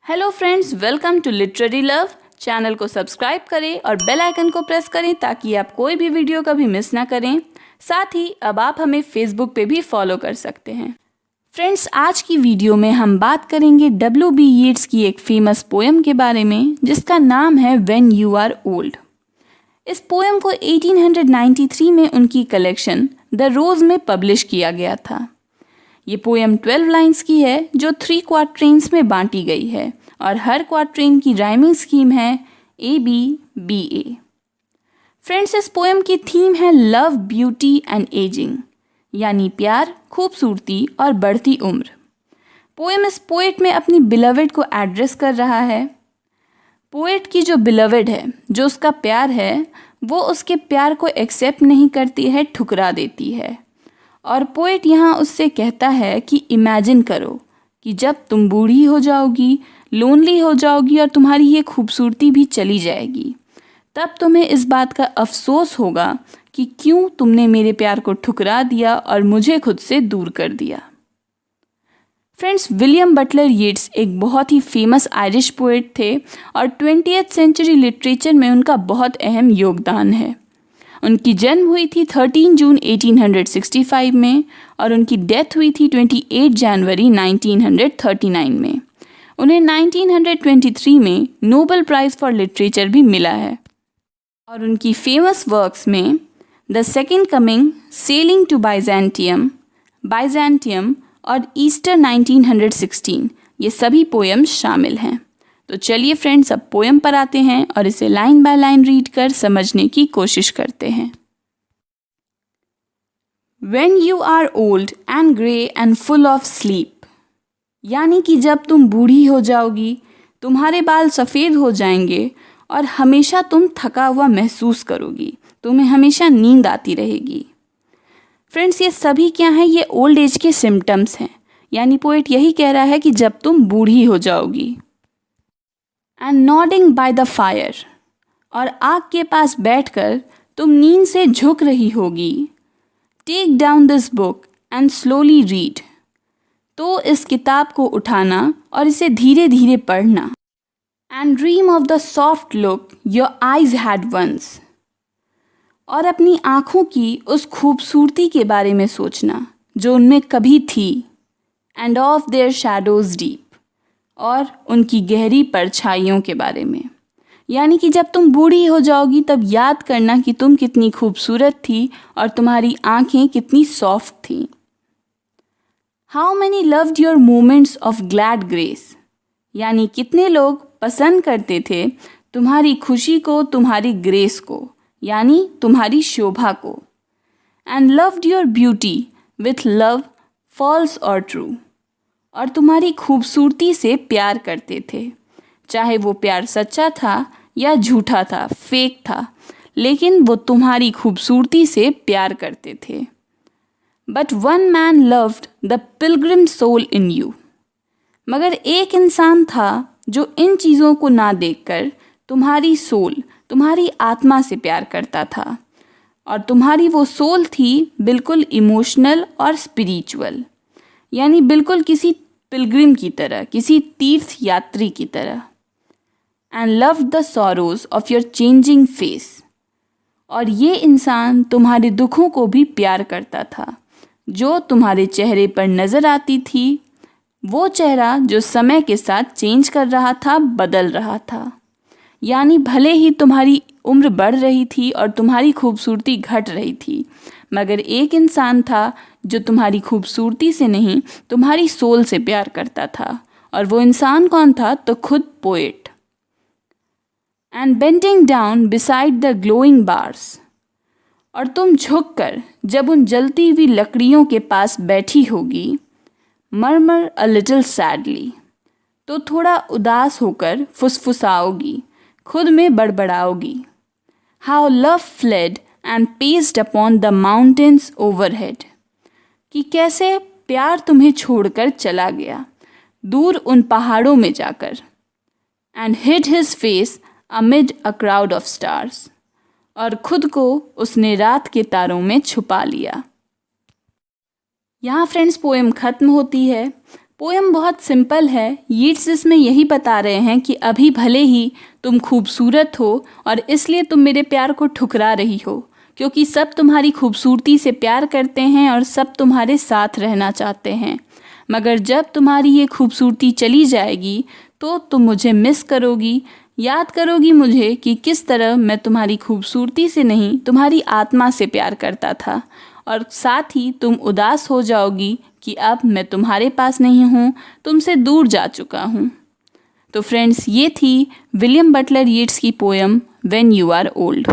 Hello friends, welcome to literary love. Channel को subscribe करें और बेल आइकन को प्रेस करें ताकि आप कोई भी वीडियो कभी मिस ना करें। साथ ही अब आप हमें फेसबुक पे भी फॉलो कर सकते हैं। फ्रेंड्स, आज की वीडियो में हम बात करेंगे W.B. येट्स की एक फेमस पोएम के बारे में जिसका नाम है व्हेन यू आर ओल्ड। इस पोएम को 1893 में उनकी कलेक्शन द रोज में पब्लिश किया गया था। ये पोएम 12 लाइंस की है जो 3 क्वाट्रेन्स में बांटी गई है और हर क्वाट्रेन की राइमिंग स्कीम है ABBA। फ्रेंड्स, इस पोएम की थीम है लव, ब्यूटी एंड एजिंग, यानी प्यार, खूबसूरती और बढ़ती उम्र। पोएम इस पोएट में अपनी बिलवेड को एड्रेस कर रहा है। पोएट की जो बिलवेड है, जो उसका प्यार है, वो उसके प्यार को एक्सेप्ट नहीं करती है, ठुकरा देती है। और पोएट यहाँ उससे कहता है कि इमेजिन करो कि जब तुम बूढ़ी हो जाओगी, लोनली हो जाओगी और तुम्हारी ये खूबसूरती भी चली जाएगी, तब तुम्हें इस बात का अफसोस होगा कि क्यों तुमने मेरे प्यार को ठुकरा दिया और मुझे खुद से दूर कर दिया। फ्रेंड्स, विलियम बटलर येट्स एक बहुत ही फेमस आयरिश पोएट थे और 20th सेंचुरी लिटरेचर में उनका बहुत अहम योगदान है। उनकी जन्म हुई थी 13 जून 1865 में और उनकी डेथ हुई थी 28 जनवरी 1939 में। उन्हें 1923 में नोबेल प्राइज़ फॉर लिटरेचर भी मिला है और उनकी फेमस वर्क्स में the second coming, sailing to Byzantium और ईस्टर 1916 ये सभी पोएम्स शामिल हैं। तो चलिए फ्रेंड्स, अब पोएम पर आते हैं और इसे लाइन बाय लाइन रीड कर समझने की कोशिश करते हैं। When you are old and grey and full of sleep, यानी कि जब तुम बूढ़ी हो जाओगी, तुम्हारे बाल सफ़ेद हो जाएंगे और हमेशा तुम थका हुआ महसूस करोगी, तुम्हें हमेशा नींद आती रहेगी। फ्रेंड्स, ये सभी क्या हैं? ये ओल्ड एज के सिम्टम्स हैं। यानी पोएट यही कह रहा है कि जब तुम बूढ़ी हो जाओगी। And nodding by the fire, और आग के पास बैठकर तुम नींद से झुक रही होगी। Take down this book and slowly read, तो इस किताब को उठाना और इसे धीरे धीरे पढ़ना। And dream of the soft look your eyes had once, और अपनी आँखों की उस खूबसूरती के बारे में सोचना जो उनमें कभी थी। End of their shadows deep, और उनकी गहरी परछाइयों के बारे में। यानी कि जब तुम बूढ़ी हो जाओगी तब याद करना कि तुम कितनी खूबसूरत थी और तुम्हारी आंखें कितनी सॉफ्ट थीं। How many loved your moments of glad grace, यानी कितने लोग पसंद करते थे तुम्हारी खुशी को, तुम्हारी ग्रेस को, यानी तुम्हारी शोभा को। And loved your beauty with love false और ट्रू, और तुम्हारी खूबसूरती से प्यार करते थे, चाहे वो प्यार सच्चा था या झूठा था, फेक था, लेकिन वो तुम्हारी खूबसूरती से प्यार करते थे। But one man loved the pilgrim soul in you, मगर एक इंसान था जो इन चीज़ों को ना देखकर तुम्हारी सोल, तुम्हारी आत्मा से प्यार करता था। और तुम्हारी वो सोल थी बिल्कुल इमोशनल और स्पिरिचुअल, यानी बिल्कुल किसी पिलग्रिम की तरह, किसी तीर्थ यात्री की तरह। And love the sorrows of your changing face, और ये इंसान तुम्हारे दुखों को भी प्यार करता था जो तुम्हारे चेहरे पर नज़र आती थी। वो चेहरा जो समय के साथ चेंज कर रहा था, बदल रहा था। यानी भले ही तुम्हारी उम्र बढ़ रही थी और तुम्हारी खूबसूरती घट रही थी, मगर एक इंसान था जो तुम्हारी खूबसूरती से नहीं, तुम्हारी सोल से प्यार करता था। और वो इंसान कौन था? तो खुद poet. And bending down beside the glowing bars, और तुम झुककर जब उन जलती हुई लकड़ियों के पास बैठी होगी। मर्मर अ लिटिल सैडली, तो थोड़ा उदास होकर फुसफुसाओगी, खुद में बड़बड़ाओगी। How love fled and paced upon the mountains overhead, कि कैसे प्यार तुम्हें छोड़कर चला गया दूर उन पहाड़ों में जाकर। And hid his face amid a crowd of stars, और खुद को उसने रात के तारों में छुपा लिया। यहाँ फ्रेंड्स पोएम ख़त्म होती है। पोएम बहुत सिंपल है। यीट्स इसमें यही बता रहे हैं कि अभी भले ही तुम खूबसूरत हो और इसलिए तुम मेरे प्यार को ठुकरा रही हो, क्योंकि सब तुम्हारी खूबसूरती से प्यार करते हैं और सब तुम्हारे साथ रहना चाहते हैं, मगर जब तुम्हारी ये खूबसूरती चली जाएगी तो तुम मुझे मिस करोगी, याद करोगी मुझे कि किस तरह मैं तुम्हारी खूबसूरती से नहीं तुम्हारी आत्मा से प्यार करता था, और साथ ही तुम उदास हो जाओगी कि अब मैं तुम्हारे पास नहीं हूँ, तुमसे दूर जा चुका हूँ। तो फ्रेंड्स, ये थी विलियम बटलर यीट्स की poem when you are old.